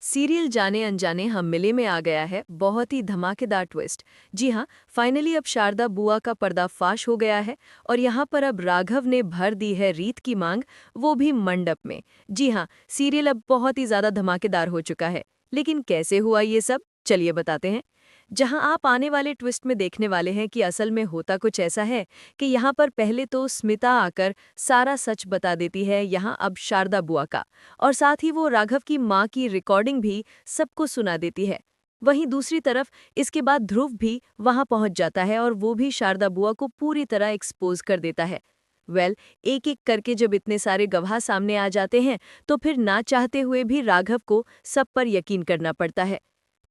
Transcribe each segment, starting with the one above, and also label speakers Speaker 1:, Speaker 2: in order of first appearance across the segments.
Speaker 1: Serial जाने अनजाने हम मिले में आ गया है बहुत ही धमाकेदार ट्विस्ट। जी हाँ, फाइनली अब शारदा बुआ का पर्दाफाश हो गया है और यहाँ पर अब राघव ने भर दी है रीत की मांग, वो भी मंडप में। जी हाँ, सीरियल अब बहुत ही ज्यादा धमाकेदार हो चुका है। लेकिन कैसे हुआ ये सब, चलिए बताते हैं। जहां आप आने वाले ट्विस्ट में देखने वाले हैं कि असल में होता कुछ ऐसा है कि यहाँ पर पहले तो स्मिता आकर सारा सच बता देती है यहाँ अब शारदा बुआ का, और साथ ही वो राघव की माँ की रिकॉर्डिंग भी सबको सुना देती है। वहीं दूसरी तरफ इसके बाद ध्रुव भी वहां पहुंच जाता है और वो भी शारदा बुआ को पूरी तरह एक्सपोज कर देता है। एक एक करके जब इतने सारे गवाह सामने आ जाते हैं तो फिर ना चाहते हुए भी राघव को सब पर यकीन करना पड़ता है।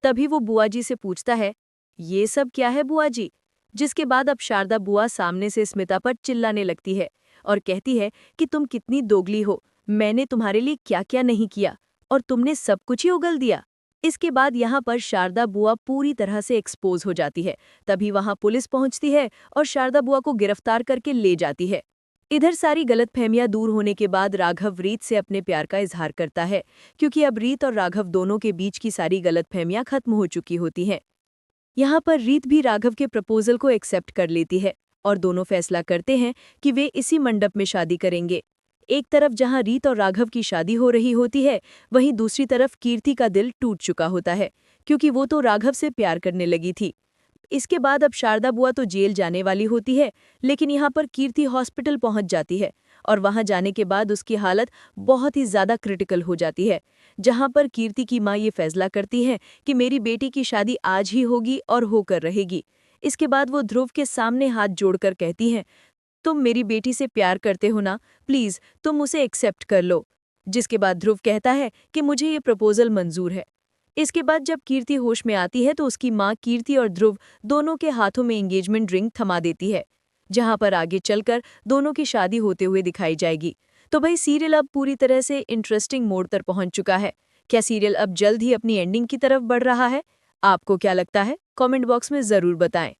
Speaker 1: तभी वो बुआ जी से पूछता है, ये सब क्या है बुआ जी? जिसके बाद अब शारदा बुआ सामने से स्मिता पर चिल्लाने लगती है और कहती है कि तुम कितनी दोगली हो, मैंने तुम्हारे लिए क्या क्या नहीं किया और तुमने सब कुछ ही उगल दिया। इसके बाद यहाँ पर शारदा बुआ पूरी तरह से एक्सपोज हो जाती है। तभी वहां पुलिस पहुंचती है और शारदा बुआ को गिरफ्तार करके ले जाती है। इधर सारी गलतफहमियां दूर होने के बाद राघव रीत से अपने प्यार का इजहार करता है, क्योंकि अब रीत और राघव दोनों के बीच की सारी गलतफहमियां खत्म हो चुकी होती हैं। यहाँ पर रीत भी राघव के प्रपोजल को एक्सेप्ट कर लेती है और दोनों फैसला करते हैं कि वे इसी मंडप में शादी करेंगे। एक तरफ जहाँ रीत और राघव की शादी हो रही होती है, वहीं दूसरी तरफ कीर्ति का दिल टूट चुका होता है, क्योंकि वो तो राघव से प्यार करने लगी थी। इसके बाद अब शारदा बुआ तो जेल जाने वाली होती है, लेकिन यहाँ पर कीर्ति हॉस्पिटल पहुंच जाती है और वहां जाने के बाद उसकी हालत बहुत ही ज्यादा क्रिटिकल हो जाती है। जहां पर कीर्ति की मां ये फैसला करती है कि मेरी बेटी की शादी आज ही होगी और होकर रहेगी। इसके बाद वो ध्रुव के सामने हाथ जोड़कर कहती हैं, तुम मेरी बेटी से प्यार करते हो ना, प्लीज तुम उसे एक्सेप्ट कर लो। जिसके बाद ध्रुव कहता है कि मुझे ये प्रपोजल मंजूर है। इसके बाद जब कीर्ति होश में आती है तो उसकी मां कीर्ति और ध्रुव दोनों के हाथों में एंगेजमेंट रिंग थमा देती है, जहां पर आगे चलकर दोनों की शादी होते हुए दिखाई जाएगी। तो भाई सीरियल अब पूरी तरह से इंटरेस्टिंग मोड़ पर पहुंच चुका है। क्या सीरियल अब जल्द ही अपनी एंडिंग की तरफ बढ़ रहा है? आपको क्या लगता है? कमेंट बॉक्स में जरूर बताएं।